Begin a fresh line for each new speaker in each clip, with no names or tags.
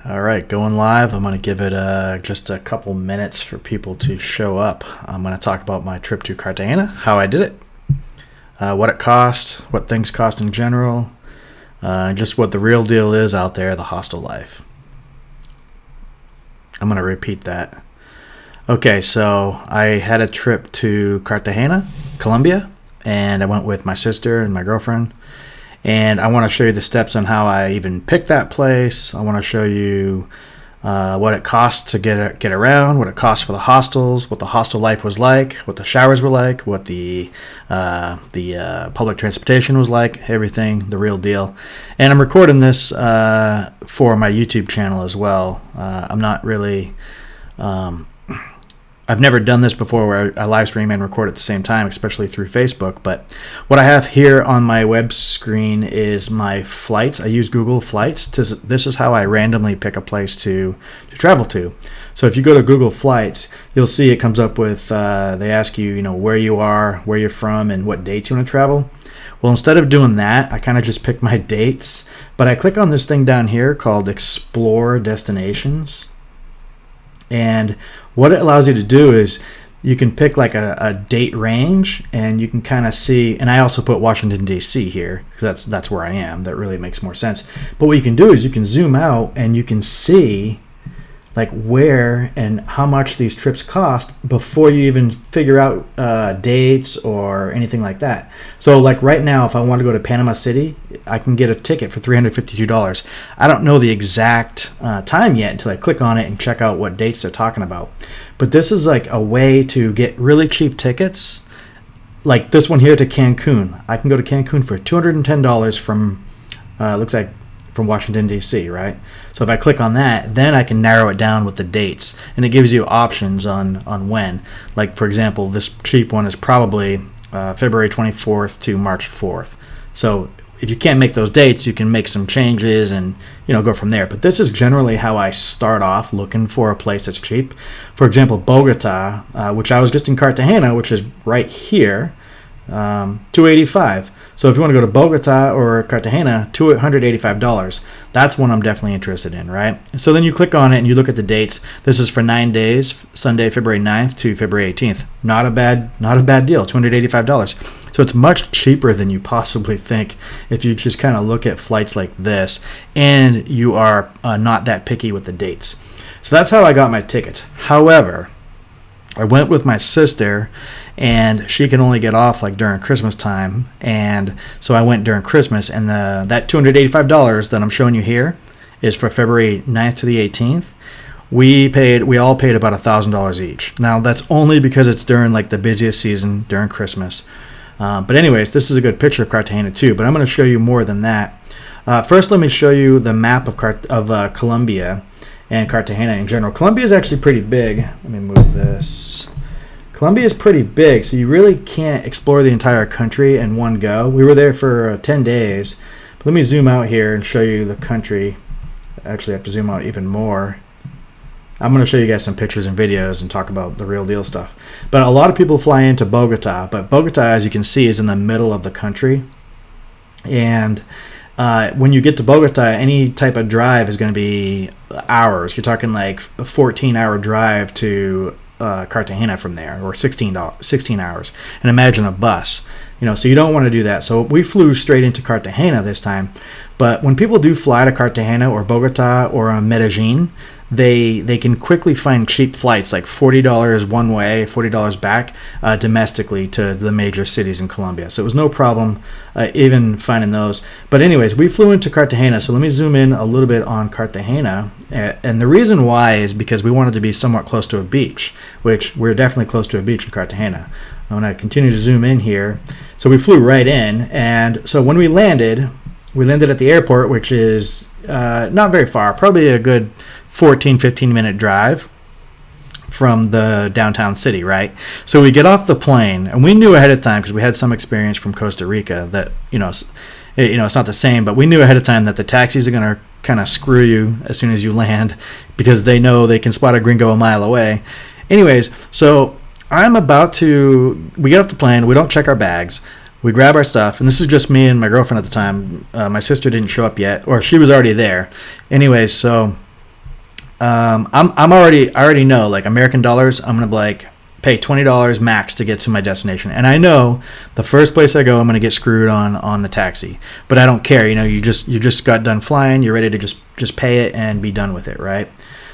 All right, going live. I'm going to give it just a couple minutes for people to show up. I'm going to talk about my trip to Cartagena, how I did it, what it cost, what things cost in general, just what the real deal is out there, the hostel life. I'm going to repeat that. Okay, so I had a trip to Cartagena, Colombia, and I went with my sister and my girlfriend. And I want to show you the steps on how I even picked that place. I want to show you what it costs to get around, what it costs for the hostels, what the hostel life was like, what the showers were like, what the public transportation was like, everything, the real deal. And I'm recording this for my YouTube channel as well. I'm not really... I've never done this before where I live stream and record at the same time, especially through Facebook. But what I have here on my web screen is my flights. I use Google Flights. This is how I randomly pick a place to travel to. So if you go to Google Flights, you'll see it comes up with, they ask you, where you are, where you're from, and what dates you want to travel. Well, instead of doing that, I kind of just pick my dates. But I click on this thing down here called Explore Destinations. And what it allows you to do is you can pick like a date range, and you can kind of see, and I also put Washington, D.C. here because that's where I am. That really makes more sense. But what you can do is you can zoom out and you can see like where and how much these trips cost before you even figure out dates or anything like that. So like right now, if I want to go to Panama City, I can get a ticket for $352. I don't know the exact time yet until I click on it and check out what dates they're talking about. But this is like a way to get really cheap tickets, like this one here to Cancun. I can go to Cancun for $210 from, looks like from Washington, D.C., right? So if I click on that, then I can narrow it down with the dates, and it gives you options on when. Like, for example, this cheap one is probably February 24th to March 4th. So if you can't make those dates, you can make some changes and go from there. But this is generally how I start off looking for a place that's cheap. For example, Bogota, which I was just in Cartagena, which is right here, $285. So if you want to go to Bogota or Cartagena, $285. That's one I'm definitely interested in, right? So then you click on it and you look at the dates. This is for 9 days, Sunday, February 9th to February 18th. Not a bad deal, $285. So it's much cheaper than you possibly think if you just kind of look at flights like this and you are not that picky with the dates. So that's how I got my tickets. However, I went with my sister, and she can only get off like during Christmas time, and so I went during Christmas, and that $285 that I'm showing you here is for February 9th to the 18th. We all paid about $1,000 each. Now that's only because it's during like the busiest season during Christmas. But anyways, this is a good picture of Cartagena too, but I'm going to show you more than that. First, let me show you the map of Colombia and Cartagena in general. Colombia is actually pretty big. Let me move this. Colombia is pretty big, so you really can't explore the entire country in one go. We were there for 10 days. But let me zoom out here and show you the country. Actually, I have to zoom out even more. I'm going to show you guys some pictures and videos and talk about the real deal stuff. But a lot of people fly into Bogota, but Bogota, as you can see, is in the middle of the country. And when you get to Bogota, any type of drive is going to be hours. You're talking like a 14-hour drive to Cartagena from there, or 16 hours. And imagine a bus. So you don't want to do that. So we flew straight into Cartagena this time. But when people do fly to Cartagena or Bogota or Medellin, they can quickly find cheap flights, like $40 one way, $40 back, domestically to the major cities in Colombia. So it was no problem even finding those. But anyways, we flew into Cartagena. So let me zoom in a little bit on Cartagena. And the reason why is because we wanted to be somewhat close to a beach, which we're definitely close to a beach in Cartagena. I'm going to continue to zoom in here. So we flew right in. And so when we landed at the airport, which is not very far, probably a good 15 minute drive from the downtown city, right? So we get off the plane, and we knew ahead of time, because we had some experience from Costa Rica, that it's not the same, but we knew ahead of time that the taxis are going to kind of screw you as soon as you land, because they know they can spot a gringo a mile away. Anyways, so we get off the plane, we don't check our bags. We grab our stuff, and this is just me and my girlfriend at the time. My sister didn't show up yet, or she was already there. Anyways, so I already know, like, American dollars, I'm gonna be like, pay $20 max to get to my destination, and I know the first place I go, I'm gonna get screwed on the taxi, but I don't care. You just got done flying, you're ready to just pay it and be done with it, right?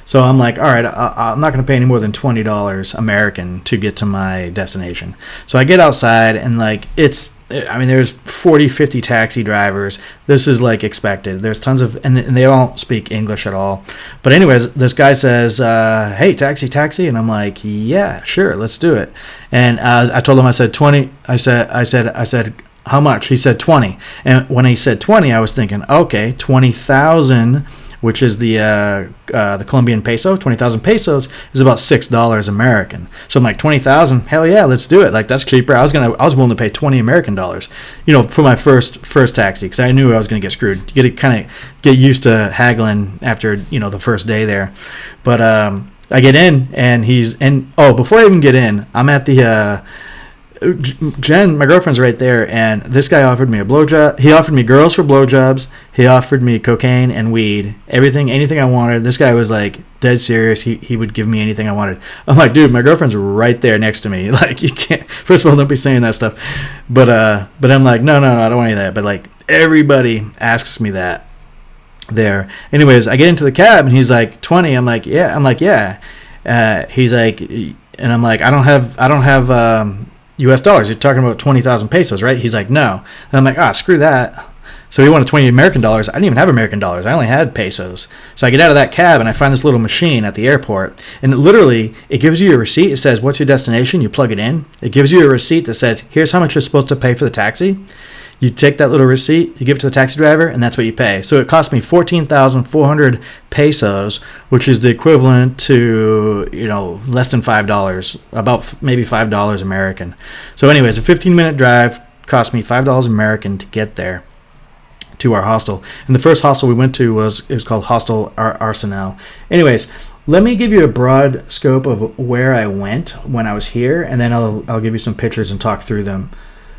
So I'm like, all right, I'm not going to pay any more than $20 American to get to my destination. So I get outside, and like, there's 40, 50 taxi drivers. This is like expected. There's tons of, and they don't speak English at all. But anyways, this guy says, hey, taxi. And I'm like, yeah, sure, let's do it. And I told him, I said, 20. I said, how much? He said 20. And when he said 20, I was thinking, okay, 20,000, which is the Colombian peso. 20,000 pesos is about $6 American. So I'm like, 20,000, hell yeah, let's do it. Like, that's cheaper. I was willing to pay 20 American dollars, for my first taxi, because I knew I was gonna get screwed. You kind of get used to haggling after the first day there. But I get in, and before I even get in, I'm at the Jen, my girlfriend's right there, and this guy offered me a blowjob. He offered me girls for blowjobs. He offered me cocaine and weed, anything I wanted. This guy was like dead serious. He would give me anything I wanted. I'm like, dude, my girlfriend's right there next to me. Like, you can't. First of all, don't be saying that stuff. But I'm like, no, I don't want any of that. But like, everybody asks me that there. Anyways, I get into the cab, and he's like, 20. I'm like, yeah. He's like, and I'm like, I don't have US dollars. You're talking about 20,000 pesos, right? He's like, no. And I'm like, screw that. So he wanted 20 American dollars. I didn't even have American dollars. I only had pesos. So I get out of that cab, and I find this little machine at the airport. And it gives you a receipt. It says, what's your destination? You plug it in. It gives you a receipt that says, here's how much you're supposed to pay for the taxi. You take that little receipt, you give it to the taxi driver, and that's what you pay. So it cost me 14,400 pesos, which is the equivalent to, less than $5, about maybe $5 American. So anyways, a 15-minute drive cost me $5 American to get there to our hostel. And the first hostel we went to was called Hostel Arsenal. Anyways, let me give you a broad scope of where I went when I was here, and then I'll give you some pictures and talk through them.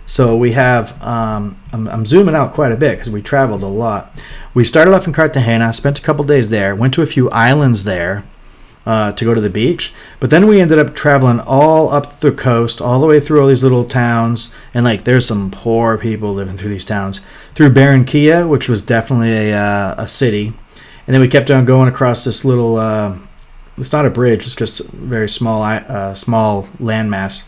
So we have, I'm zooming out quite a bit because we traveled a lot. We started off in Cartegena, spent a couple days there, went to a few islands there to go to the beach. But then we ended up traveling all up the coast, all the way through all these little towns. And like, there's some poor people living through these towns. Through Barranquilla, which was definitely a city. And then we kept on going across this little, it's not a bridge, it's just a very small landmass.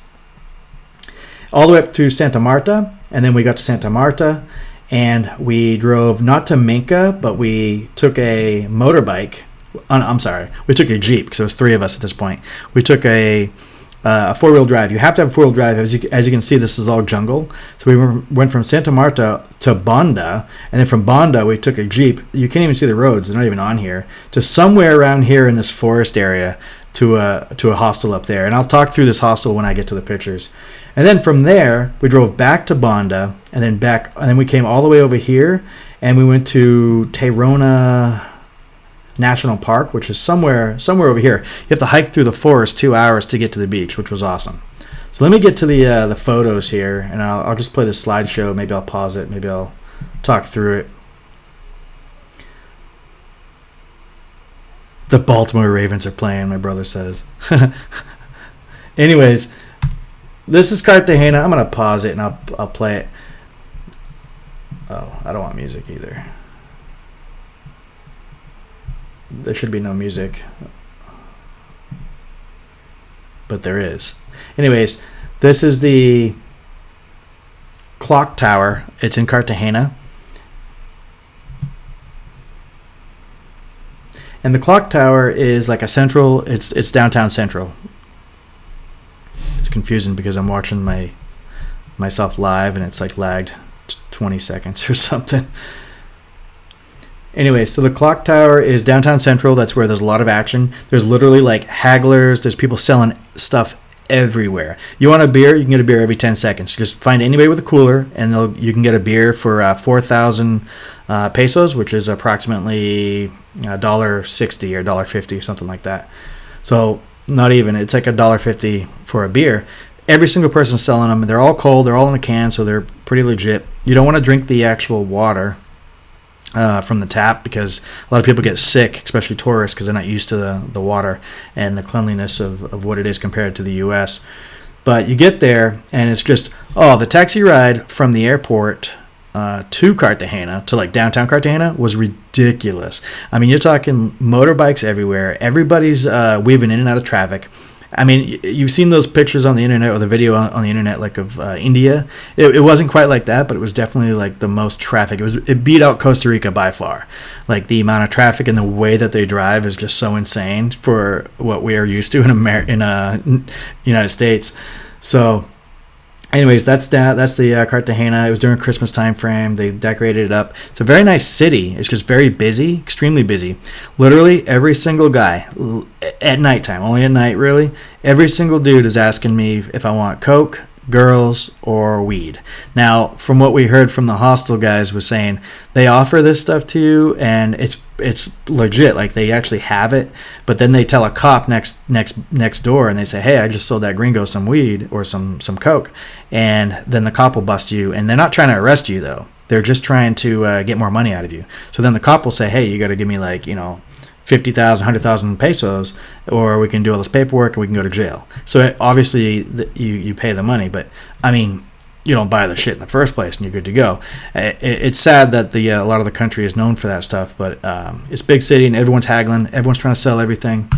All the way up to Santa Marta, and then we got to Santa Marta, and we drove not to Minca, but we took a motorbike. We took a Jeep, because there was 3 of us at this point. We took a 4-wheel drive. You have to have a 4-wheel drive. As you can see, this is all jungle. So we went from Santa Marta to Bonda, and then from Bonda, we took a Jeep. You can't even see the roads. They're not even on here. To somewhere around here in this forest area to a hostel up there. And I'll talk through this hostel when I get to the pictures. And then from there, we drove back to Bonda, and then we came all the way over here, and we went to Tayrona National Park, which is somewhere over here. You have to hike through the forest 2 hours to get to the beach, which was awesome. So let me get to the photos here, and I'll just play the slideshow. Maybe I'll pause it. Maybe I'll talk through it. The Baltimore Ravens are playing, my brother says. Anyways, this is Cartegena. I'm going to pause it, and I'll play it. Oh, I don't want music either. There should be no music. But there is. Anyways, this is the clock tower. It's in Cartegena. And the clock tower is like a central, it's downtown Centro. It's confusing because I'm watching myself live, and it's like lagged 20 seconds or something. Anyway, so the clock tower is downtown Central. That's where there's a lot of action. There's literally like hagglers. There's people selling stuff everywhere. You want a beer? You can get a beer every 10 seconds. Just find anybody with a cooler, and you can get a beer for 4,000 pesos, which is approximately $1.60 or $1.50, something like that. So not even. It's like $1.50 for a beer. Every single person selling them. They're all cold. They're all in a can, so they're pretty legit. You don't want to drink the actual water. from the tap, because a lot of people get sick, especially tourists, because they're not used to the water and the cleanliness of what it is compared to the U.S. But you get there, and it's just, the taxi ride from the airport to Cartagena, to like downtown Cartagena, was ridiculous. I mean, you're talking motorbikes everywhere. Everybody's weaving in and out of traffic. I mean, you've seen those pictures on the internet, or the video on the internet, like of India. It wasn't quite like that, but it was definitely like the most traffic. It beat out Costa Rica by far. Like the amount of traffic and the way that they drive is just so insane for what we are used to in United States. So, anyways, that's the Cartagena. It was during Christmas time frame. They decorated it up. It's a very nice city. It's just very busy, extremely busy. Literally every single guy at nighttime, only at night really, every single dude is asking me if I want Coke, girls, or weed. Now, from what we heard from the hostel guys, was saying they offer this stuff to you, and it's legit. Like, they actually have it, but then they tell a cop next door, and they say, hey, I just sold that gringo some weed or some Coke, and then the cop will bust you, and they're not trying to arrest you though. They're just trying to get more money out of you. So then the cop will say, hey, you got to give me 50,000, 100,000 pesos, or we can do all this paperwork and we can go to jail. So obviously you pay the money, but I mean, you don't buy the shit in the first place and you're good to go. It's sad that a lot of the country is known for that stuff, but it's a big city and everyone's haggling. Everyone's trying to sell everything.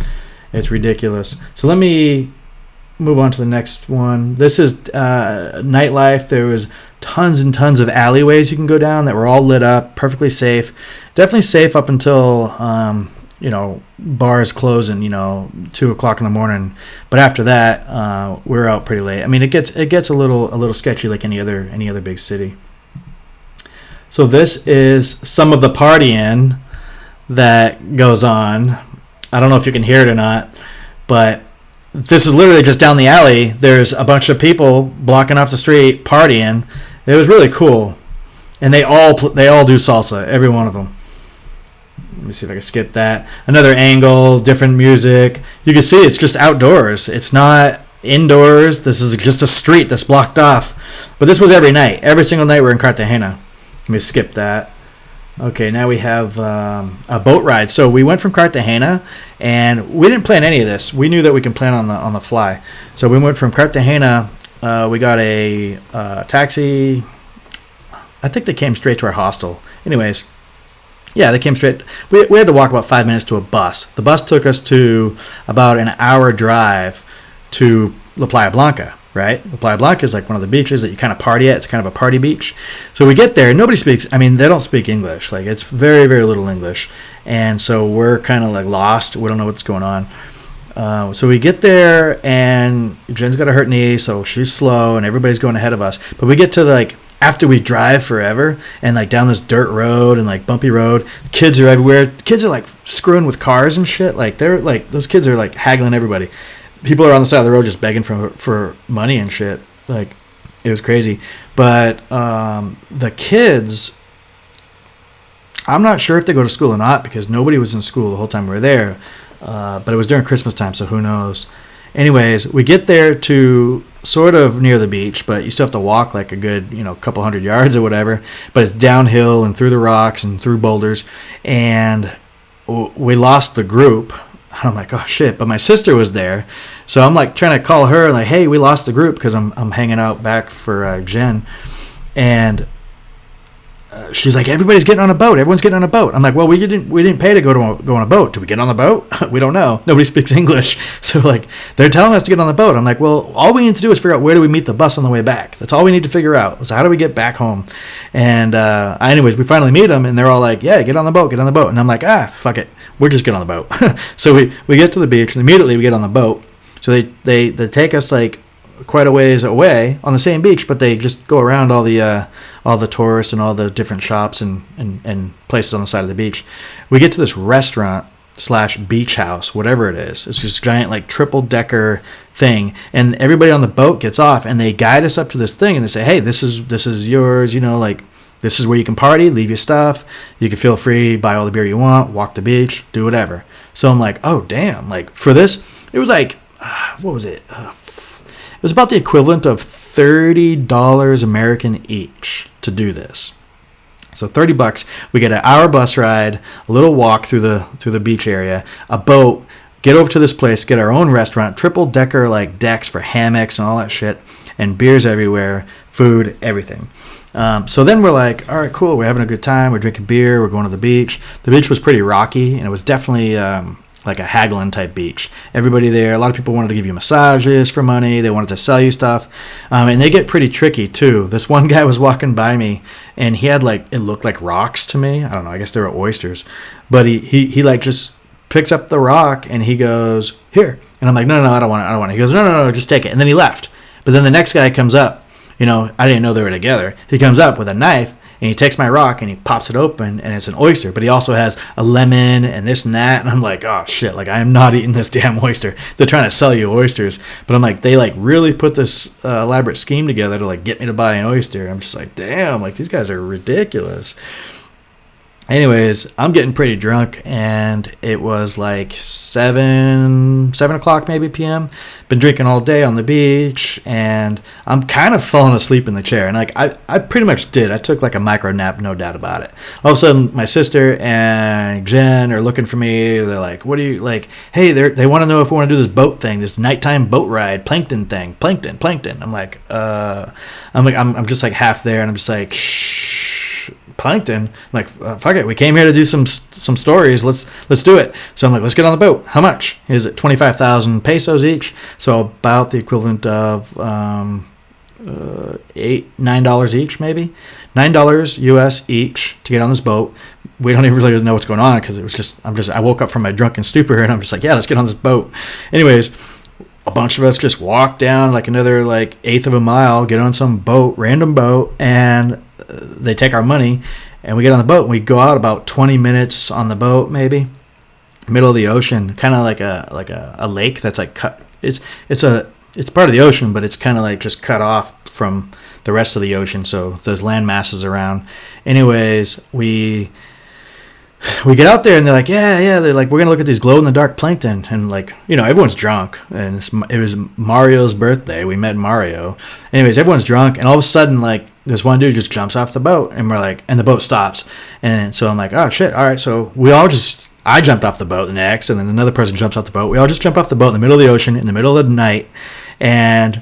It's ridiculous. So let me move on to the next one. This is nightlife. There was tons and tons of alleyways you can go down that were all lit up, perfectly safe. Definitely safe up until bars closing, 2:00 in the morning. But after that, we're out pretty late. I mean, it gets a little sketchy like any other big city. So this is some of the partying that goes on. I don't know if you can hear it or not, but this is literally just down the alley. There's a bunch of people blocking off the street partying. It was really cool, and they all do salsa, every one of them. Let me see if I can skip that. Another angle, different music. You can see it's just outdoors. It's not indoors. This is just a street that's blocked off. But this was every night. Every single night we're in Cartagena. Let me skip that. Okay, now we have a boat ride. So we went from Cartagena, and we didn't plan any of this. We knew that we can plan on the fly. So we went from Cartagena. We got a taxi. I think they came straight to our hostel. Anyways. Yeah, they came straight. We had to walk about 5 minutes to a bus. The bus took us to about an hour drive to La Playa Blanca, right? La Playa Blanca is like one of the beaches that you kind of party at. It's kind of a party beach. So we get there. Nobody speaks. I mean, they don't speak English. Like, it's very, very little English. And so we're kind of like lost. We don't know what's going on. So we get there, and Jen's got a hurt knee, so she's slow, and everybody's going ahead of us. But we get to after we drive forever and down this dirt road and bumpy road, kids are everywhere. Kids are screwing with cars and shit. They're those kids are haggling everybody. People are on the side of the road just begging for money and shit. It was crazy. But the kids, I'm not sure if they go to school or not, because nobody was in school the whole time we were there. But it was during Christmas time, so who knows. Anyways, we get there to sort of near the beach, but you still have to walk a good, couple hundred yards or whatever. But it's downhill and through the rocks and through boulders. And we lost the group. I'm like, oh shit. But my sister was there. So I'm trying to call her hey, we lost the group, because I'm hanging out back for Jen. And she's like, everybody's getting on a boat. Everyone's getting on a boat. I'm like, well, we didn't pay to go on a boat. Do we get on the boat? We don't know. Nobody speaks English. So they're telling us to get on the boat. I'm like, well, all we need to do is figure out where do we meet the bus on the way back. That's all we need to figure out. So how do we get back home? And anyways, we finally meet them, and they're all like, yeah, get on the boat. And I'm like, fuck it. We're just getting on the boat. So we get to the beach, and immediately we get on the boat. So they take us quite a ways away on the same beach, but they just go around all the tourists and all the different shops and places on the side of the beach. We get to this restaurant / beach house, whatever it is. It's this giant triple decker thing, and everybody on the boat gets off, and they guide us up to this thing, and they say, hey, this is yours, this is where you can party, leave your stuff, you can feel free, buy all the beer you want, walk the beach, do whatever. So I'm like, oh damn, for this, it was what was it? It was about the equivalent of $30 American each to do this. So $30, we get an hour bus ride, a little walk through the beach area, a boat, get over to this place, get our own restaurant, triple decker like decks for hammocks and all that shit, and beers everywhere, food, everything. So then we're like, all right, cool, we're having a good time, we're drinking beer, we're going to the beach. The beach was pretty rocky, and it was definitely like a haggling type beach. Everybody there, a lot of people wanted to give you massages for money. They wanted to sell you stuff. And they get pretty tricky too. This one guy was walking by me and he had like, it looked like rocks to me. I don't know. I guess they were oysters. But he like just picks up the rock and he goes, here. And I'm like, no, I don't want it. He goes, no, just take it. And then he left. But then the next guy comes up. You know, I didn't know they were together. He comes up with a knife. And he takes my rock and he pops it open and it's an oyster. But he also has a lemon and this and that. And I'm like, oh, shit. Like, I am not eating this damn oyster. They're trying to sell you oysters. But I'm like, they, like, really put this elaborate scheme together to, like, get me to buy an oyster. I'm just like, damn. Like, these guys are ridiculous. Anyways, I'm getting pretty drunk, and it was like 7 o'clock maybe p.m. Been drinking all day on the beach, and I'm kind of falling asleep in the chair. And like I pretty much did. I took like a micro nap, no doubt about it. All of a sudden, my sister and Jen are looking for me. They're like, "What are you like? Hey, they want to know if we want to do this boat thing, this nighttime boat ride, plankton thing, plankton." I'm just like half there, and I'm just like, shh. Plankton, I'm like, fuck it, we came here to do some stories, let's do it. So I'm like, let's get on the boat. How much is it? 25,000 pesos each, so about the equivalent of $9 each, maybe $9 US each to get on this boat. We don't even really know what's going on because it was just I woke up from my drunken stupor and I'm just like, yeah, let's get on this boat. Anyways, a bunch of us just walk down like another like eighth of a mile, get on some boat, random boat, and they take our money, and we get on the boat, and we go out about 20 minutes on the boat, maybe middle of the ocean, kind of like a lake that's like cut. It's part of the ocean, but it's kind of like just cut off from the rest of the ocean, so there's land masses around. Anyways, we get out there and they're like, yeah. They're like, we're going to look at these glow-in-the-dark plankton. And, like, you know, everyone's drunk. And it was Mario's birthday. We met Mario. Anyways, everyone's drunk. And all of a sudden, like, this one dude just jumps off the boat. And we're like, and the boat stops. And so I'm like, oh, shit. All right. So I jumped off the boat next. And then another person jumps off the boat. We all just jump off the boat in the middle of the ocean, in the middle of the night. And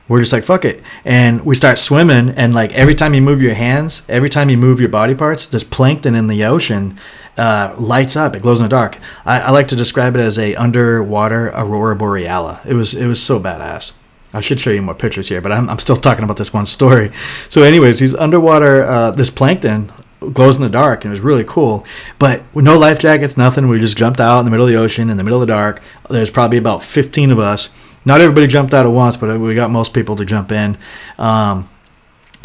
we're just like, fuck it. And we start swimming, and like every time you move your hands, every time you move your body parts, this plankton in the ocean lights up. It glows in the dark. I like to describe it as a underwater aurora borealis. It was so badass. I should show you more pictures here, but I'm still talking about this one story. So anyways, these underwater, this plankton glows in the dark, and it was really cool. But with no life jackets, nothing. We just jumped out in the middle of the ocean, in the middle of the dark. There's probably about 15 of us. Not everybody jumped out at once, but we got most people to jump in.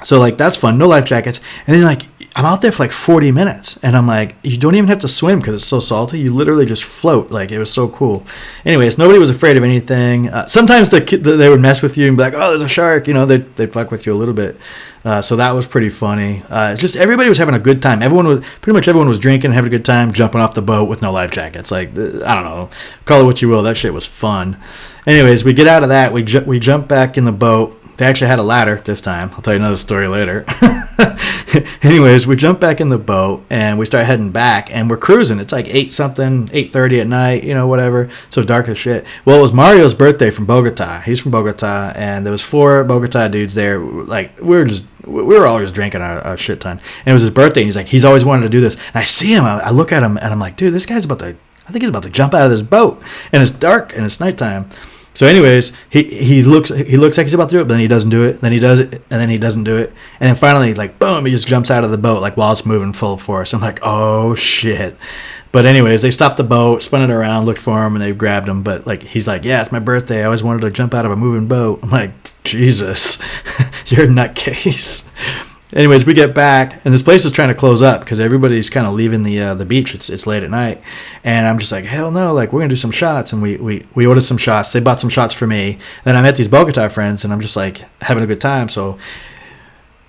So, like, that's fun. No life jackets. And then, like, I'm out there for, like, 40 minutes. And I'm like, you don't even have to swim because it's so salty. You literally just float. Like, it was so cool. Anyways, nobody was afraid of anything. Sometimes they would mess with you and be like, oh, there's a shark. You know, they'd fuck with you a little bit. So that was pretty funny. Just everybody was having a good time. Pretty much everyone was drinking, having a good time, jumping off the boat with no life jackets. Like, I don't know. Call it what you will. That shit was fun. Anyways, we get out of that. We jump back in the boat. They actually had a ladder this time. I'll tell you another story later. Anyways, we jump back in the boat and we start heading back, and we're cruising. It's like 8:30 at night, you know, whatever. So dark as shit. Well, it was Mario's birthday from Bogota. He's from Bogota, and there was 4 Bogota dudes there. Like, we were all just drinking a shit ton. And it was his birthday, and he's like, he's always wanted to do this. And I see him, I look at him, and I'm like, dude, this guy's I think he's about to jump out of this boat. And it's dark and it's nighttime. So anyways, he looks like he's about to do it, but then he doesn't do it. Then he does it, and then he doesn't do it. And then finally, like, boom, he just jumps out of the boat, like, while it's moving full force. I'm like, oh, shit. But anyways, they stopped the boat, spun it around, looked for him, and they grabbed him. But, like, he's like, yeah, it's my birthday. I always wanted to jump out of a moving boat. I'm like, Jesus, you're a nutcase. Anyways, we get back, and this place is trying to close up because everybody's kind of leaving the beach. It's late at night, and I'm just like, hell no, like, we're gonna do some shots. And we ordered some shots. They bought some shots for me. And I met these Bogota friends, and I'm just like having a good time. So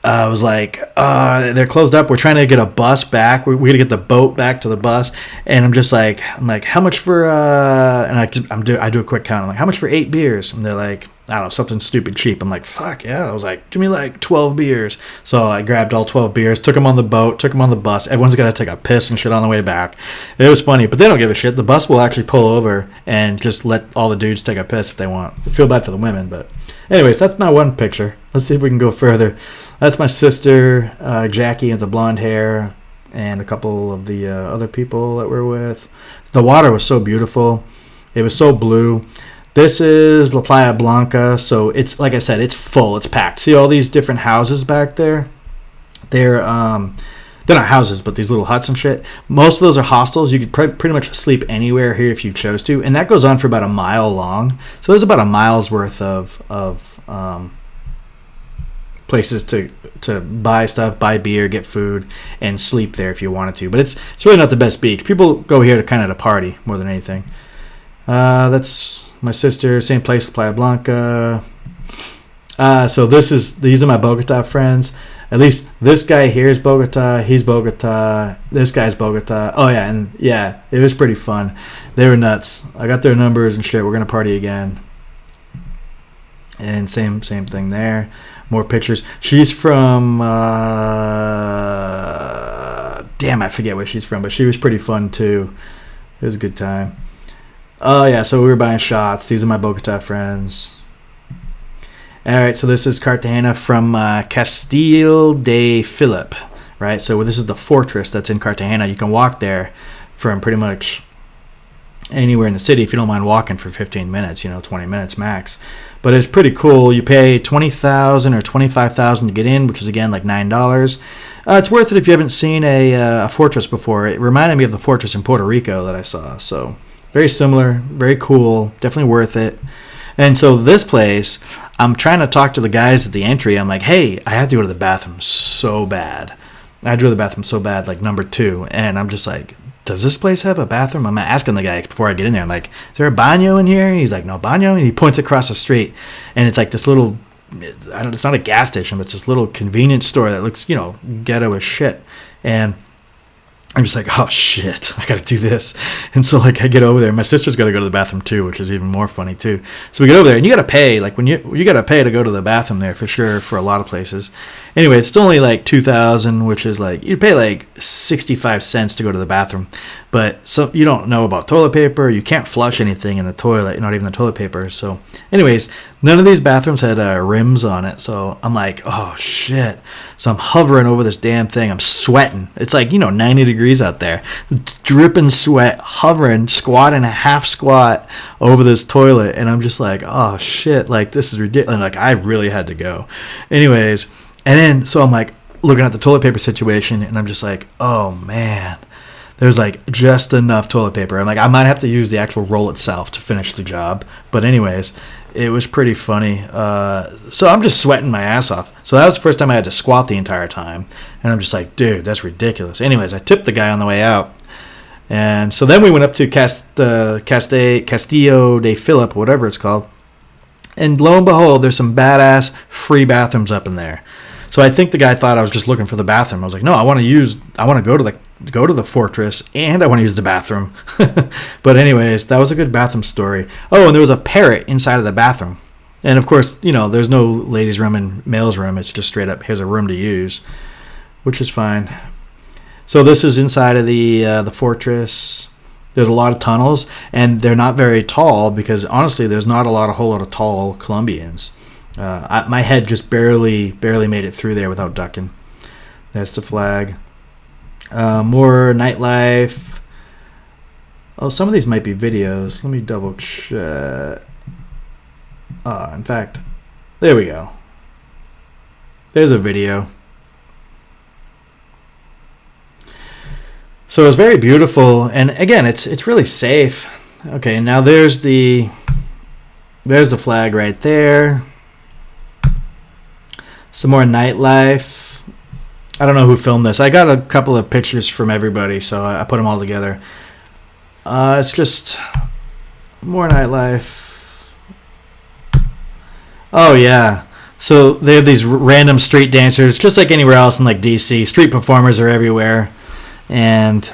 I was like, they're closed up. We're trying to get a bus back. We got to get the boat back to the bus. And I'm like, how much for? And I do a quick count. I'm like, how much for 8 beers? And they're like, I don't know, something stupid cheap. I'm like, fuck yeah. I was like, give me like 12 beers. So I grabbed all 12 beers, took them on the boat, took them on the bus. Everyone's got to take a piss and shit on the way back. It was funny, but they don't give a shit. The bus will actually pull over and just let all the dudes take a piss if they want. I feel bad for the women, but anyways, that's my one picture. Let's see if we can go further. That's my sister, Jackie, with the blonde hair, and a couple of the other people that we're with. The water was so beautiful. It was so blue. This is La Playa Blanca, so it's, like I said, it's full, it's packed. See all these different houses back there? They're not houses, but these little huts and shit. Most of those are hostels. You could pretty much sleep anywhere here if you chose to, and that goes on for about a mile long. So there's about a mile's worth of places to buy stuff, buy beer, get food, and sleep there if you wanted to. But it's really not the best beach. People go here to kind of to party more than anything. That's my sister, same place, Playa Blanca. So these are my Bogota friends. At least this guy here is Bogota. He's Bogota. This guy's Bogota. Oh yeah, and yeah, it was pretty fun. They were nuts. I got their numbers and shit. We're gonna party again. And same thing there. More pictures. She's from damn, I forget where she's from, but she was pretty fun too. It was a good time. Oh yeah, so we were buying shots. These are my Bogota friends. All right, so this is Cartagena from Castillo de Philip, right? So this is the fortress that's in Cartagena. You can walk there from pretty much anywhere in the city if you don't mind walking for 15 minutes, 20 minutes max. But it's pretty cool. You pay $20,000 or $25,000 to get in, which is again like $9. It's worth it if you haven't seen a fortress before. It reminded me of the fortress in Puerto Rico that I saw. So very similar, very cool, definitely worth it. And so this place, I'm trying to talk to the guys at the entry. I'm like, hey, I have to go to the bathroom so bad. I had to go to the bathroom so bad, like number 2. And I'm just like, does this place have a bathroom? I'm asking the guy before I get in there. I'm like, is there a baño in here? He's like, no baño. And he points across the street. And it's like this little, it's not a gas station, but it's this little convenience store that looks, ghetto as shit. And I'm just like, oh shit, I gotta do this. And so like I get over there. My sister's gotta go to the bathroom too, which is even more funny too. So we get over there and you gotta pay, like when you gotta pay to go to the bathroom there for sure for a lot of places. Anyway, it's still only like $2,000, which is like you pay like 65 cents to go to the bathroom. But so you don't know about toilet paper, you can't flush anything in the toilet, not even the toilet paper. So anyways, none of these bathrooms had rims on it. So I'm like, oh shit. So I'm hovering over this damn thing. I'm sweating. It's like, 90 degrees out there. Dripping sweat, hovering, squatting a half squat over this toilet. And I'm just like, oh shit, like this is ridiculous. Like I really had to go. Anyways, and then so I'm like looking at the toilet paper situation and I'm just like, oh man. There's like just enough toilet paper. I'm like, I might have to use the actual roll itself to finish the job. But anyways, it was pretty funny. So I'm just sweating my ass off. So that was the first time I had to squat the entire time. And I'm just like, dude, that's ridiculous. Anyways, I tipped the guy on the way out. And so then we went up to Castillo de Philip, whatever it's called. And lo and behold, there's some badass free bathrooms up in there. So I think the guy thought I was just looking for the bathroom. I was like, no, I want to go to the fortress and I want to use the bathroom. But anyways, that was a good bathroom story. Oh, and there was a parrot inside of the bathroom. And of course, there's no ladies' room and male's room. It's just straight up, here's a room to use, which is fine. So this is inside of the fortress. There's a lot of tunnels, and they're not very tall because honestly, there's not a whole lot of tall Colombians. My head just barely made it through there without ducking. That's the flag. More nightlife. Oh, some of these might be videos. Let me double check. In fact, there we go. There's a video. So it's very beautiful, and again, it's really safe. Okay, now there's the flag right there. Some more nightlife. I don't know who filmed this. I got a couple of pictures from everybody, so I put them all together. It's just more nightlife. Oh, yeah. So they have these random street dancers, just like anywhere else in like DC. Street performers are everywhere. And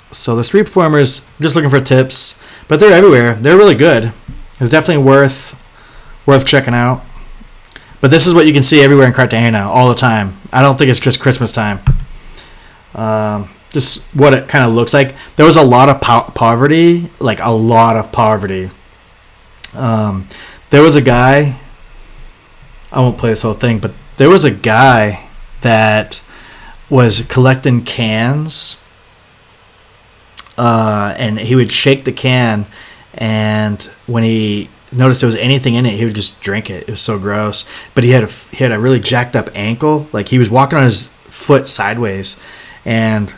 so the street performers, just looking for tips, but they're everywhere. They're really good. It's definitely worth Worth checking out. But this is what you can see everywhere in Cartagena all the time. I don't think it's just Christmas time. Just what it kind of looks like. There was a lot of poverty, like a lot of poverty. There was a guy, I won't play this whole thing, but there was a guy that was collecting cans, and he would shake the can, and when he noticed there was anything in it, he would just drink it. It was so gross. But he had a really jacked up ankle, like he was walking on his foot sideways, and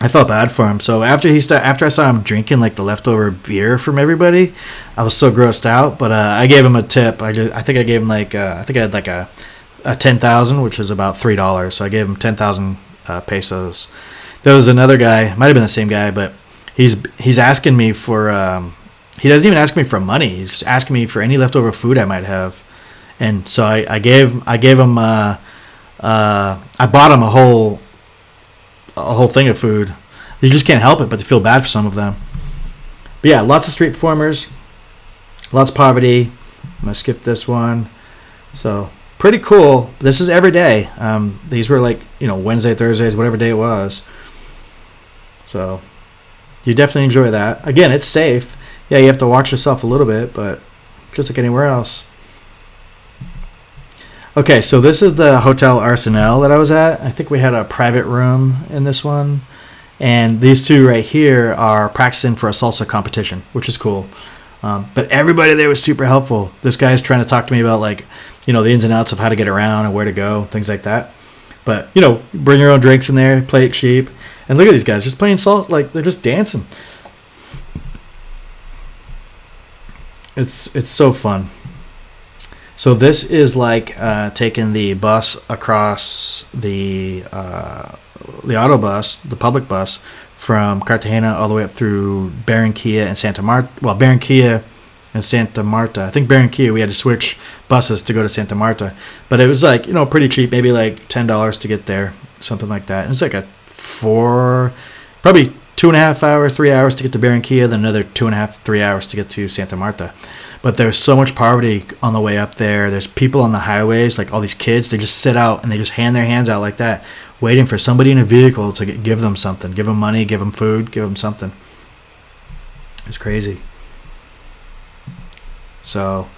I felt bad for him. So after I saw him drinking like the leftover beer from everybody, I was so grossed out. But I gave him a tip. I think I gave him I had like a 10,000, which is about $3. So I gave him 10,000 pesos. There was another guy, might have been the same guy, but he's asking me for. He doesn't even ask me for money. He's just asking me for any leftover food I might have, and so I gave him. I bought him a whole thing of food. You just can't help it but to feel bad for some of them. But yeah, lots of street performers, lots of poverty. I'm gonna skip this one. So pretty cool. This is every day. These were like Wednesday, Thursdays, whatever day it was. So you definitely enjoy that. Again, it's safe. Yeah, you have to watch yourself a little bit, but just like anywhere else. Okay, so this is the Hotel Arsenal that I was at. I think we had a private room in this one. And these two right here are practicing for a salsa competition, which is cool. But everybody there was super helpful. This guy's trying to talk to me about the ins and outs of how to get around and where to go, things like that. But, bring your own drinks in there, play it cheap. And look at these guys just playing salsa, like they're just dancing. It's so fun. So this is like taking the bus across the autobus, the public bus, from Cartagena all the way up through Barranquilla and Santa Marta. Well, Barranquilla and Santa Marta. I think Barranquilla we had to switch buses to go to Santa Marta, but it was like pretty cheap, maybe like $10 to get there, something like that. It was like probably 2.5 hours, 3 hours to get to Barranquilla, then another 2.5, 3 hours to get to Santa Marta. But there's so much poverty on the way up there. There's people on the highways, like all these kids, they just sit out and they just hand their hands out like that, waiting for somebody in a vehicle to give them something, give them money, give them food, give them something. It's crazy. So,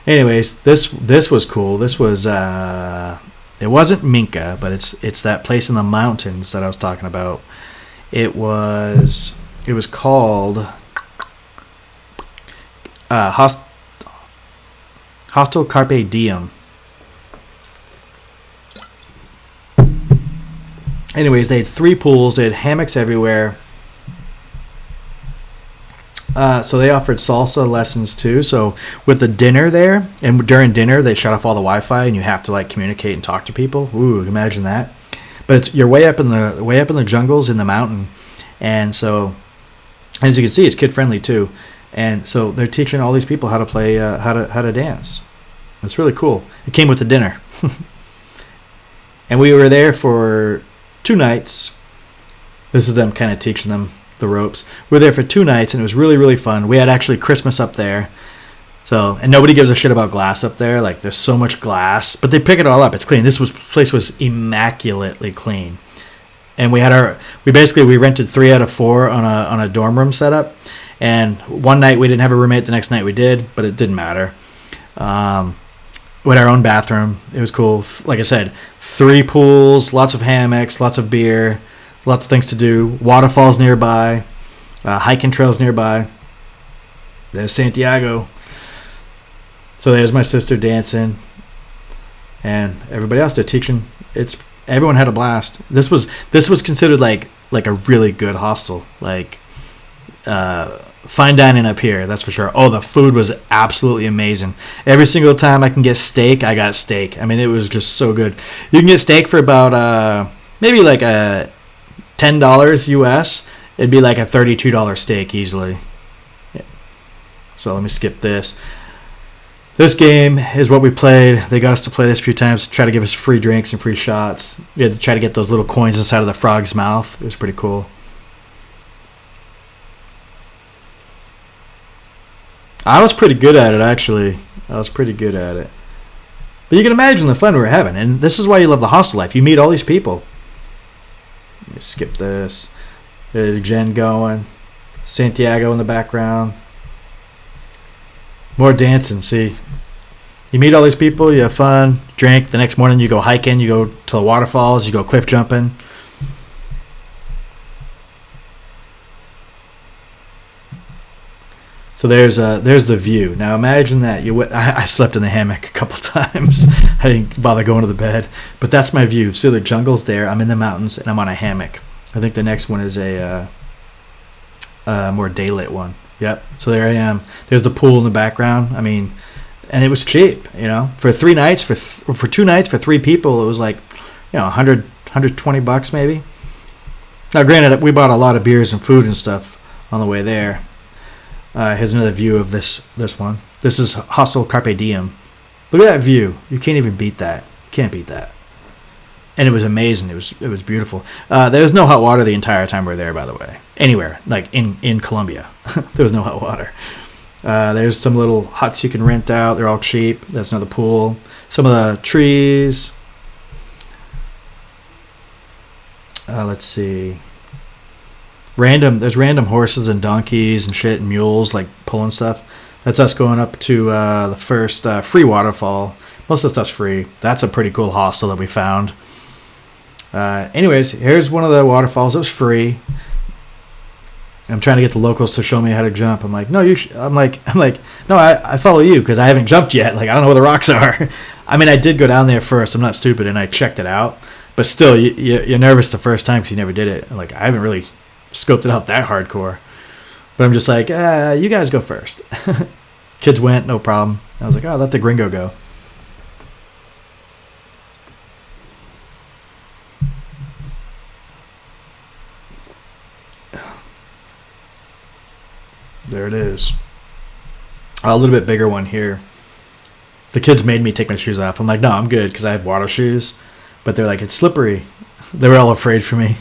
anyways, this was cool. This was it wasn't Minca, but it's that place in the mountains that I was talking about. It was called Hostel Carpe Diem. Anyways, they had 3 pools. They had hammocks everywhere. So they offered salsa lessons too. So with the dinner there, and during dinner they shut off all the Wi-Fi, and you have to communicate and talk to people. Ooh, imagine that! But you're way up in the jungles in the mountain, and so as you can see, it's kid friendly too. And so they're teaching all these people how to play, how to dance. It's really cool. It came with the dinner, and we were there for 2 nights. This is them kind of teaching them the ropes. We were there for 2 nights, and it was really, really fun. We had actually Christmas up there. So, and nobody gives a shit about glass up there. Like, there's so much glass, but they pick it all up. It's clean. Place was immaculately clean. And we rented 3 out of 4 on a dorm room setup. And one night we didn't have a roommate. The next night we did, but it didn't matter. We had our own bathroom. It was cool. Like I said, 3 pools, lots of hammocks, lots of beer, lots of things to do. Waterfalls nearby, hiking trails nearby. There's Santiago. So there's my sister dancing, and everybody else. They're teaching. Everyone had a blast. This was considered like a really good hostel. Like fine dining up here, that's for sure. Oh, the food was absolutely amazing. Every single time I can get steak, I got steak. I mean, it was just so good. You can get steak for about maybe like a $10 US. It'd be like a $32 steak easily. Yeah. So let me skip this. This game is what we played. They got us to play this a few times to try to give us free drinks and free shots. We had to try to get those little coins inside of the frog's mouth. It was pretty cool. I was pretty good at it, actually. I was pretty good at it. But you can imagine the fun we were having. And this is why you love the hostel life. You meet all these people. Let me skip this. There's Jen going. Santiago in the background. More dancing, see. You meet all these people, you have fun, drink. The next morning you go hiking, you go to the waterfalls, you go cliff jumping. So there's the view. Now imagine that. I slept in the hammock a couple times. I didn't bother going to the bed. But that's my view. So the jungle's there. I'm in the mountains, and I'm on a hammock. I think the next one is a more daylit one. Yep. So there I am. There's the pool in the background. I mean, and it was cheap, for 3 nights, for 2 nights, for 3 people, it was like, $100, $120 maybe. Now, granted, we bought a lot of beers and food and stuff on the way there. Here's another view of this one. This is Hostel Carpe Diem. Look at that view. You can't even beat that. You can't beat that. And it was amazing. It was beautiful. There was no hot water the entire time we were there, by the way. Anywhere, like in Colombia, there was no hot water. There's some little huts you can rent out. They're all cheap. There's another pool. Some of the trees. Let's see. There's random horses and donkeys and shit and mules like pulling stuff. That's us going up to the first free waterfall. Most of the stuff's free. That's a pretty cool hostel that we found. Anyways, here's one of the waterfalls. It was free. I'm trying to get the locals to show me how to jump. I'm like, no, you. I'm like, no, I follow you because I haven't jumped yet. Like, I don't know where the rocks are. I mean, I did go down there first. I'm not stupid, and I checked it out. But still, you're nervous the first time because you never did it. Like, I haven't really scoped it out that hardcore. But I'm just like, you guys go first. Kids went, no problem. I was like, oh, let the gringo go. There it is. A little bit bigger one here. The kids made me take my shoes off. I'm like, no, I'm good because I have water shoes. But they're like, it's slippery. They were all afraid for me.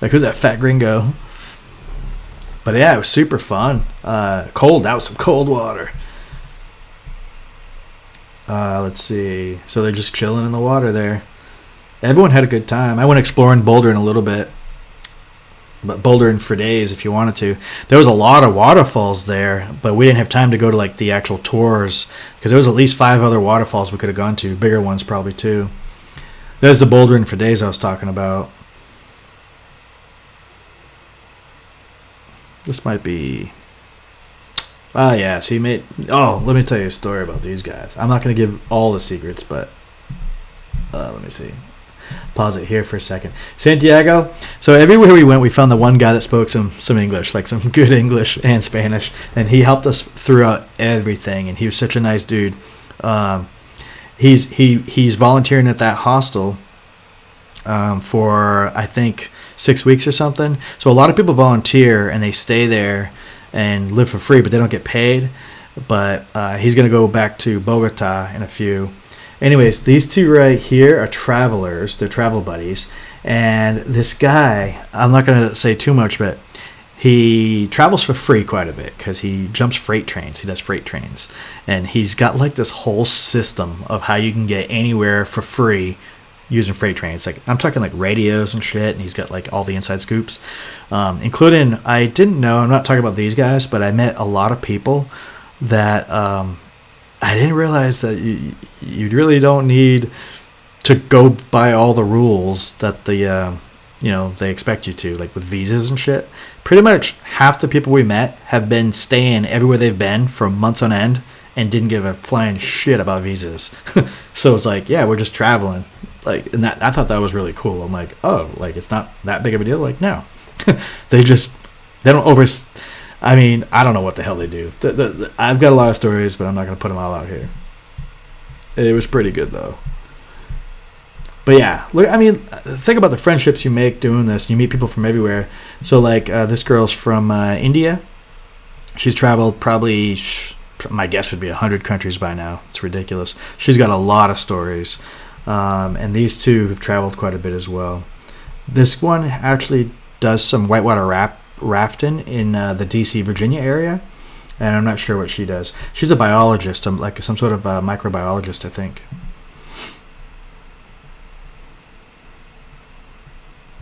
Like, who's that fat gringo? But yeah, it was super fun. Cold. That was some cold water. Let's see. So they're just chilling in the water there. Everyone had a good time. I went exploring bouldering a little bit. But bouldering for days if you wanted to. There was a lot of waterfalls there, but we didn't have time to go to like the actual tours because there was at least 5 other waterfalls we could have gone to. Bigger ones probably too. There's the bouldering for days I was talking about. This might be... yeah, so you made... Oh, let me tell you a story about these guys. I'm not going to give all the secrets, but... let me see. Pause it here for a second. Santiago. So everywhere we went, we found the one guy that spoke some English, like some good English and Spanish, and he helped us throughout everything. And he was such a nice dude. He's volunteering at that hostel for I think 6 weeks or something. So a lot of people volunteer and they stay there and live for free, but they don't get paid. But he's gonna go back to Bogota in a few. Anyways, these two right here are travelers. They're travel buddies. And this guy, I'm not going to say too much, but he travels for free quite a bit because he jumps freight trains. He does freight trains. And he's got like this whole system of how you can get anywhere for free using freight trains. Like, I'm talking like radios and shit, and he's got like all the inside scoops. Including, I didn't know, I'm not talking about these guys, but I met a lot of people that... I didn't realize that you really don't need to go by all the rules that they expect you to, like with visas and shit. Pretty much half the people we met have been staying everywhere they've been for months on end and didn't give a flying shit about visas. So it's like, yeah, we're just traveling. Like, and that I thought that was really cool. I'm like, oh, like it's not that big of a deal. Like, no, they don't over. I mean, I don't know what the hell they do. I've got a lot of stories, but I'm not going to put them all out here. It was pretty good, though. But yeah, look. I mean, think about the friendships you make doing this. You meet people from everywhere. So, like, this girl's from India. She's traveled probably, my guess would be 100 countries by now. It's ridiculous. She's got a lot of stories. And these two have traveled quite a bit as well. This one actually does some whitewater rafting in the DC, Virginia area. and I'm not sure what she does. She's a biologist, like some sort of microbiologist, I think.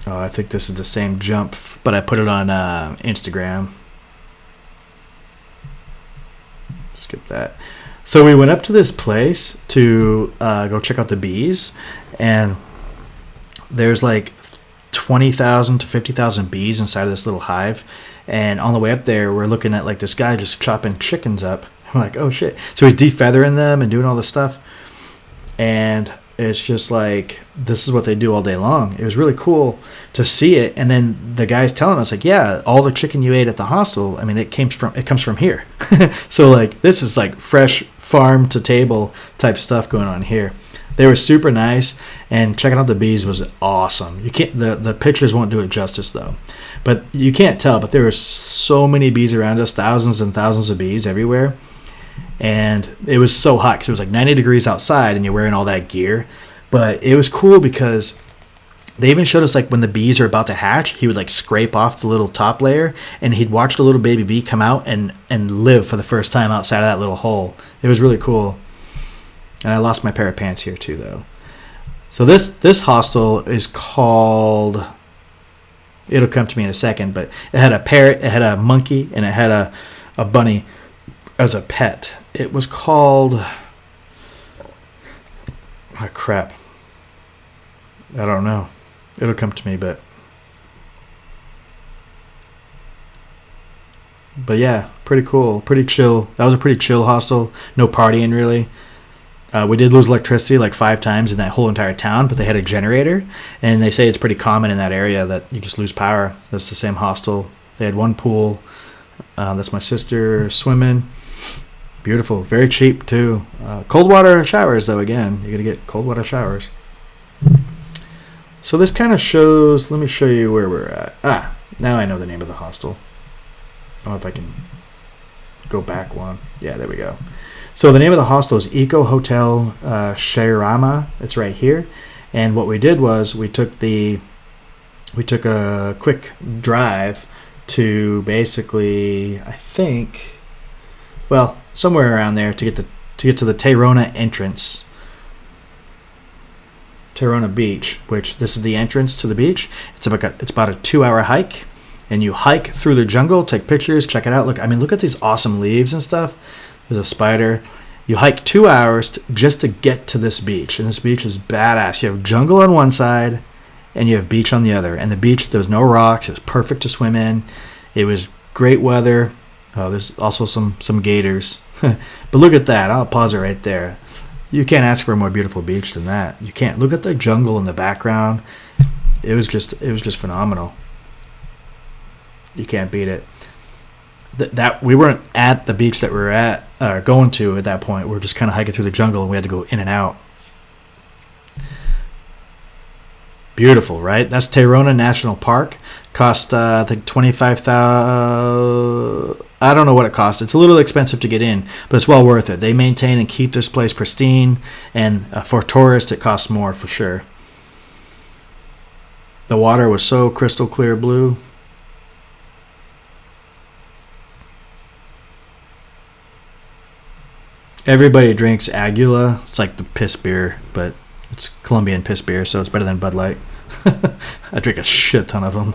Oh, I think this is the same jump, but I put it on Instagram. Skip that. So we went up to this place to go check out the bees, and there's like 20,000 to 50,000 bees inside of this little hive. And on the way up there, we're looking at like this guy just chopping chickens up. I'm like, oh shit. So he's defeathering them and doing all this stuff. And it's just like, this is what they do all day long. It was really cool to see it. And then the guy's telling us like, yeah, all the chicken you ate at the hostel, I mean, it comes from here. So like, this is like fresh farm to table type stuff going on here. They were super nice, and checking out the bees was awesome. You can't the pictures won't do it justice though, but you can't tell. But there were so many bees around us, thousands and thousands of bees everywhere, and it was so hot because it was like 90 degrees outside, and you're wearing all that gear. But it was cool because they even showed us like when the bees are about to hatch, he would like scrape off the little top layer, and he'd watch the little baby bee come out and live for the first time outside of that little hole. It was really cool. And I lost my pair of pants here too, though. So this hostel is called, it'll come to me in a second, but it had a parrot, it had a monkey, and it had a bunny as a pet. It was called, oh crap, I don't know. It'll come to me, but yeah, pretty cool, pretty chill. That was a pretty chill hostel. No partying really. We did lose electricity like 5 times in that whole entire town, but they had a generator, and they say it's pretty common in that area that you just lose power. That's the same hostel. They had one pool. That's my sister swimming. Beautiful. Very cheap, too. Cold water showers, though, again. You got to get cold water showers. So this kind of shows, let me show you where we're at. Now I know the name of the hostel. I don't know if I can go back one. Yeah, there we go. So the name of the hostel is Eco Hotel Chayrama. It's right here. And what we did was we took a quick drive to basically, I think, well, somewhere around there to get to the Tayrona entrance. Tayrona Beach, which this is the entrance to the beach. It's about a 2-hour hike, and you hike through the jungle, take pictures, check it out. Look at these awesome leaves and stuff. There's a spider. You hike 2 hours just to get to this beach, and this beach is badass. You have jungle on one side, and you have beach on the other. And the beach, there was no rocks. It was perfect to swim in. It was great weather. Oh, there's also some gators. But look at that. I'll pause it right there. You can't ask for a more beautiful beach than that. You can't. Look at the jungle in the background. It was just phenomenal. You can't beat it. That we weren't at the beach that we were going to at that point. We were just kind of hiking through the jungle, and we had to go in and out. Beautiful, right? That's Tayrona National Park. Cost I think $25,000. I don't know what it cost. It's a little expensive to get in, but it's well worth it. They maintain and keep this place pristine, and for tourists, it costs more for sure. The water was so crystal clear blue. Everybody drinks Aguila. It's like the piss beer, but it's Colombian piss beer, so it's better than Bud Light. I drink a shit ton of them.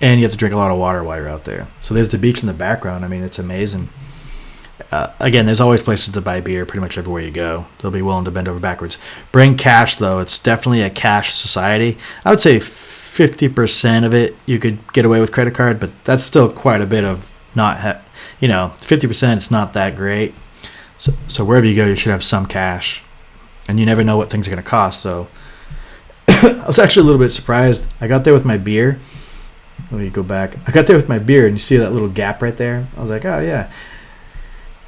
And you have to drink a lot of water while you're out there. So there's the beach in the background. I mean, it's amazing. Again, there's always places to buy beer pretty much everywhere you go. They'll be willing to bend over backwards. Bring cash, though. It's definitely a cash society. I would say 50% of it you could get away with credit card, but that's still quite a bit of 50%, it's not that great. So wherever you go, you should have some cash. And you never know what things are going to cost. So I was actually a little bit surprised. I got there with my beer. Let me go back. I got there with my beer, and you see that little gap right there? I was like, oh, yeah.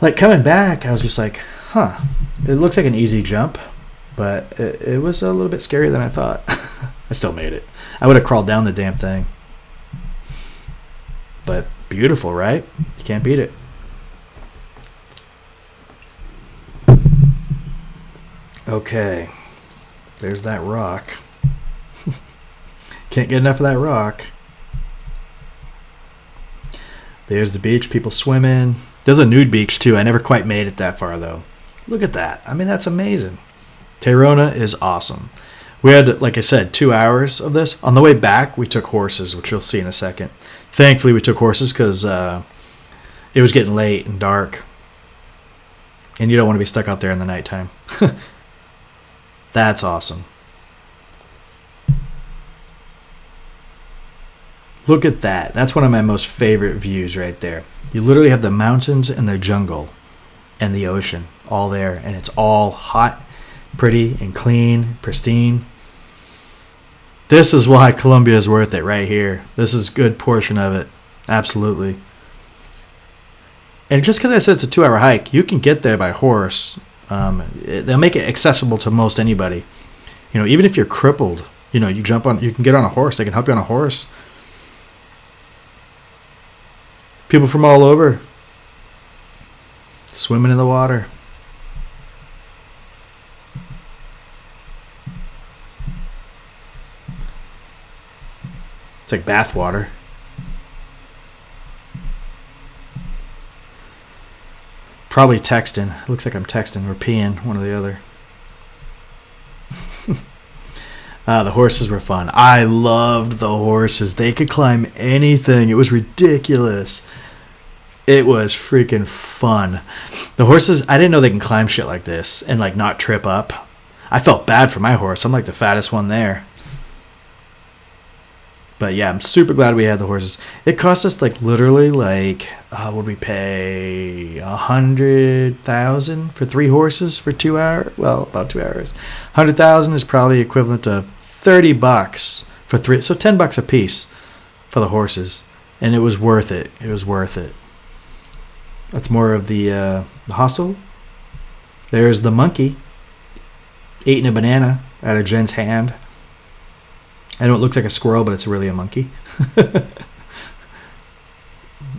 Like, coming back, I was just like, huh. It looks like an easy jump, but it was a little bit scarier than I thought. I still made it. I would have crawled down the damn thing. But beautiful, right? You can't beat it. Okay. There's that rock. Can't get enough of that rock. There's the beach, people swimming. There's a nude beach too. I never quite made it that far though. Look at that. I mean, that's amazing. Tayrona is awesome. We had, like I said, 2 hours of this. On the way back, we took horses, which you'll see in a second. Thankfully, we took horses because it was getting late and dark. And you don't want to be stuck out there in the nighttime. That's awesome. Look at that. That's one of my most favorite views right there. You literally have the mountains and the jungle and the ocean all there. And it's all hot, pretty, and clean, pristine. This is why Colombia is worth it right here. This is a good portion of it. Absolutely. And just because I said it's a 2 hour hike, you can get there by horse. They'll make it accessible to most anybody. You know, even if you're crippled, you know, you can get on a horse. They can help you on a horse. People from all over swimming in the water. It's like bath water. Probably texting. It looks like I'm texting or peeing, one or the other. The horses were fun. I loved the horses. They could climb anything. It was ridiculous. It was freaking fun. The horses, I didn't know they can climb shit like this and like not trip up. I felt bad for my horse. I'm like the fattest one there. But yeah, I'm super glad we had the horses. It cost us like literally like, would we pay 100,000 for 3 horses for 2 hours? Well, about 2 hours. 100,000 is probably equivalent to $30 for 3, so $10 a piece for the horses, and it was worth it. It was worth it. That's more of the hostel. There's the monkey eating a banana out of Jen's hand. I know it looks like a squirrel, but it's really a monkey.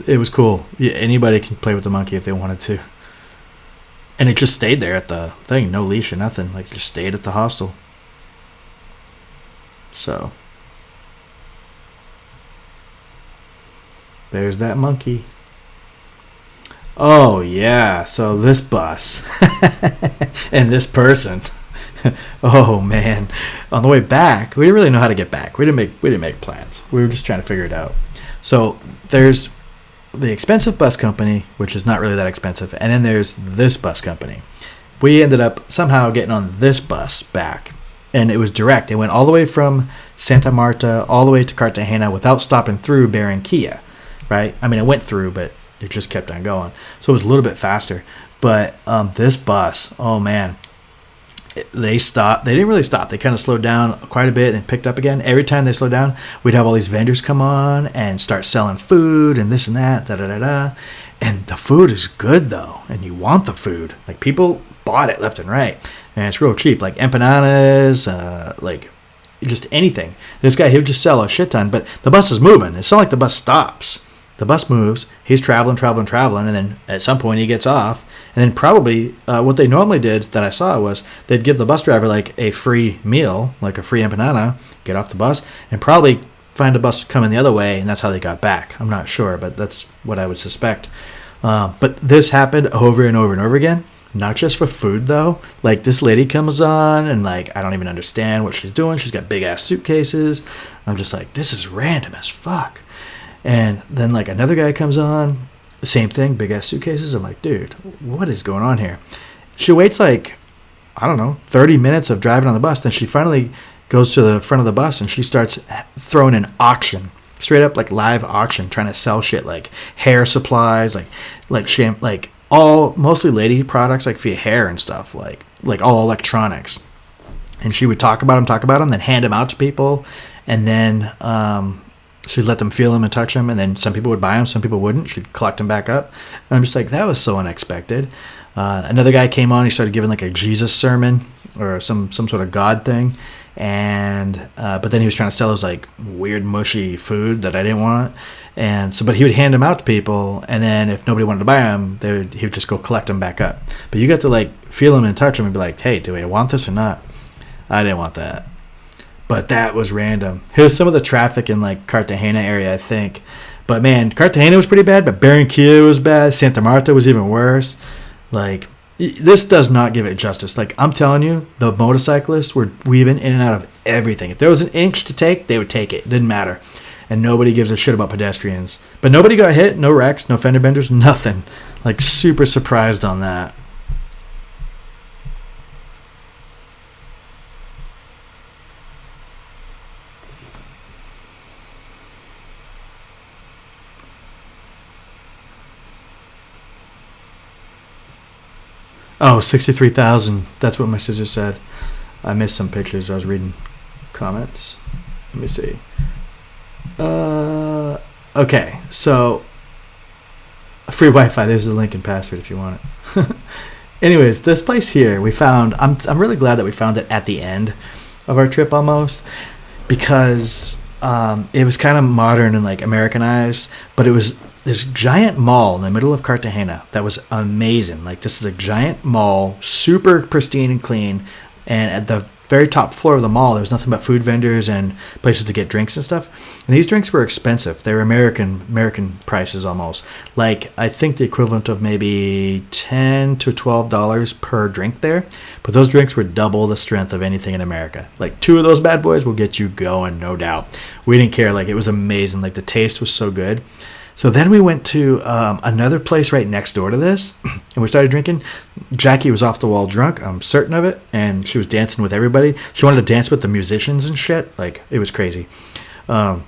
It was cool. Yeah, anybody can play with the monkey if they wanted to. And it just stayed there at the thing. No leash or nothing. Like, just stayed at the hostel. So, there's that monkey. Oh, yeah. So, this bus. And this person. Oh man! On the way back, we didn't really know how to get back. We didn't make plans. We were just trying to figure it out. So there's the expensive bus company, which is not really that expensive, and then there's this bus company. We ended up somehow getting on this bus back, and it was direct. It went all the way from Santa Marta all the way to Cartagena without stopping through Barranquilla. Right? I mean, it went through, but it just kept on going. So it was a little bit faster. But this bus, oh man. They stopped. They didn't really stop. They kind of slowed down quite a bit and picked up again. Every time they slowed down, we'd have all these vendors come on and start selling food and this and that, da-da-da-da. And the food is good, though, and you want the food. Like, people bought it left and right, and it's real cheap. Like empanadas, like just anything. This guy, he would just sell a shit ton, but the bus is moving. It's not like the bus stops. The bus moves. He's traveling, and then at some point he gets off. And then probably what they normally did that I saw was they'd give the bus driver like a free meal, like a free empanada, get off the bus, and probably find a bus coming the other way, and that's how they got back. I'm not sure, but that's what I would suspect. But this happened over and over and over again. Not just for food, though. Like, this lady comes on, and, like, I don't even understand what she's doing. She's got big-ass suitcases. I'm just like, this is random as fuck. And then, like, another guy comes on, the same thing, big-ass suitcases. I'm like, dude, what is going on here? She waits, like, I don't know, 30 minutes of driving on the bus. Then she finally goes to the front of the bus, and she starts throwing an auction. Straight up, like, live auction, trying to sell shit, like hair supplies, like all mostly lady products, like for your hair and stuff, like all electronics. And she would talk about them, then hand them out to people, and then she'd let them feel them and touch them, and then some people would buy them, some people wouldn't. She'd collect them back up. And I'm just like, that was so unexpected. Another guy came on. He started giving like a Jesus sermon or some sort of God thing, and but then he was trying to sell his like weird mushy food that I didn't want. And so, but he would hand them out to people, and then if nobody wanted to buy them, he would just go collect them back up. But you got to like feel them and touch them and be like, hey, do I want this or not? I didn't want that. But that was random. Here's some of the traffic in like Cartegena area, I think. But man, Cartagena was pretty bad, but Barranquilla was bad. Santa Marta was even worse. Like, this does not give it justice. Like, I'm telling you, the motorcyclists were weaving in and out of everything. If there was an inch to take, they would take it. It didn't matter. And nobody gives a shit about pedestrians. But nobody got hit, no wrecks, no fender benders, nothing. Like, super surprised on that. Oh, 63,000. That's what my sister said. I missed some pictures. I was reading comments. Let me see. Okay, so free Wi-Fi. There's the link and password if you want it. Anyways, this place here we found. I'm really glad that we found it at the end of our trip almost, because it was kind of modern and like Americanized, but it was this giant mall in the middle of Cartagena that was amazing. Like, this is a giant mall, super pristine and clean, and at the very top floor of the mall there was nothing but food vendors and places to get drinks and stuff. And these drinks were expensive. They were American prices almost. Like, I think the equivalent of maybe $10 to $12 per drink there. But those drinks were double the strength of anything in America. Like, 2 of those bad boys will get you going, no doubt. We didn't care. Like, it was amazing. Like, the taste was so good. So then we went to another place right next door to this, and we started drinking. Jackie was off the wall drunk, I'm certain of it, and she was dancing with everybody. She wanted to dance with the musicians and shit. Like, it was crazy. Hope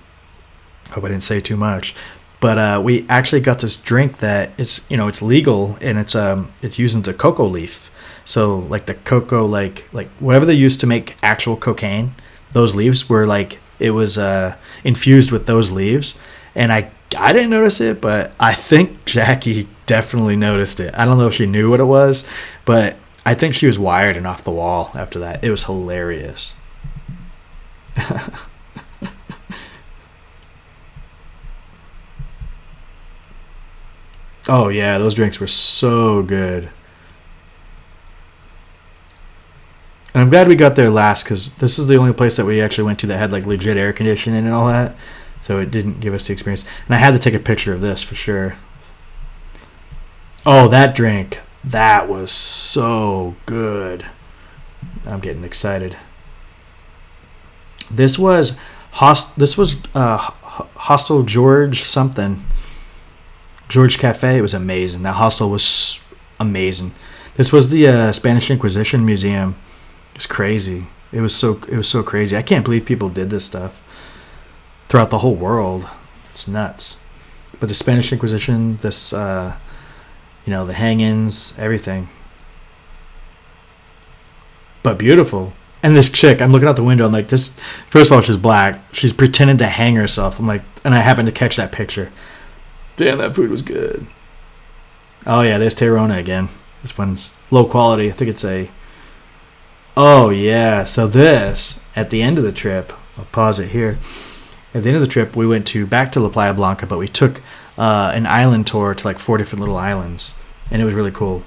I didn't say too much. But we actually got this drink that is, it's legal, and it's using the cocoa leaf. So, like, the cocoa, like whatever they used to make actual cocaine, those leaves were like, it was infused with those leaves. And I didn't notice it, but I think Jackie definitely noticed it. I don't know if she knew what it was, but I think she was wired and off the wall after that. It was hilarious. Oh, yeah, those drinks were so good. And I'm glad we got there last, because this is the only place that we actually went to that had like legit air conditioning and all that. So it didn't give us the experience. And I had to take a picture of this for sure. Oh, that drink. That was so good. I'm getting excited. This was Hostel George something. George Cafe. It was amazing. That hostel was amazing. This was the Spanish Inquisition Museum. It's crazy. It was so crazy. I can't believe people did this stuff throughout the whole world. It's nuts. But the Spanish Inquisition, this, the hangings, everything. But beautiful. And this chick, I'm looking out the window, I'm like, this, first of all, she's black. She's pretending to hang herself. I'm like, and I happened to catch that picture. Damn, that food was good. Oh, yeah, there's Tayrona again. This one's low quality. I think it's oh, yeah. So this, at the end of the trip, I'll pause it here. At the end of the trip, we went back to La Playa Blanca, but we took an island tour to like 4 different little islands, and it was really cool.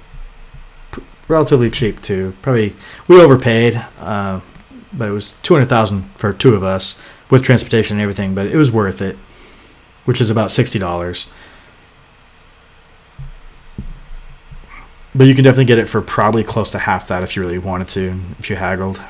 Relatively cheap too. Probably we overpaid, but it was $200,000 for 2 of us with transportation and everything. But it was worth it, which is about $60. But you can definitely get it for probably close to half that if you really wanted to, if you haggled.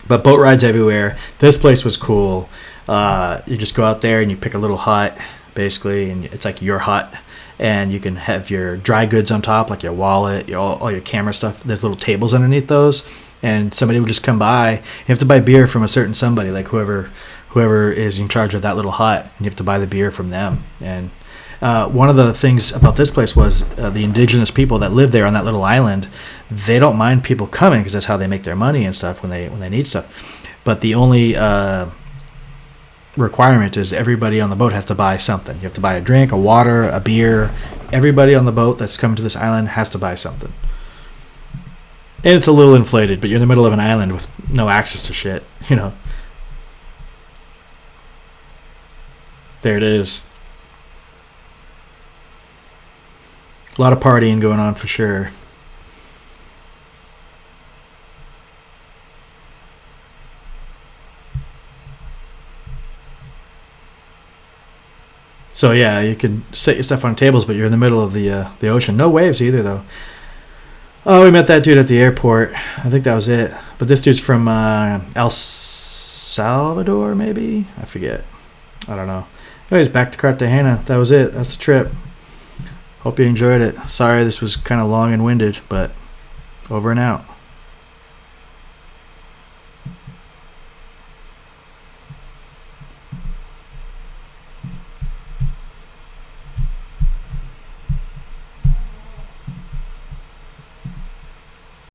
But boat rides everywhere. This place was cool. You just go out there and you pick a little hut, basically, and it's like your hut. And you can have your dry goods on top, like your wallet, all your camera stuff. There's little tables underneath those, and somebody will just come by. You have to buy beer from a certain somebody, like whoever is in charge of that little hut, and you have to buy the beer from them. And one of the things about this place was the indigenous people that live there on that little island. They don't mind people coming because that's how they make their money and stuff when they need stuff. But the only requirement is everybody on the boat has to buy something. You have to buy a drink, a water, a beer. Everybody on the boat that's coming to this island has to buy something. And it's a little inflated, but you're in the middle of an island with no access to shit, There it is. A lot of partying going on for sure. So yeah, you can set your stuff on tables, but you're in the middle of the ocean. No waves either, though. Oh, we met that dude at the airport. I think that was it. But this dude's from El Salvador, maybe? I forget. I don't know. Anyways, back to Cartagena. That was it. That's the trip. Hope you enjoyed it. Sorry this was kind of long and winded, but over and out.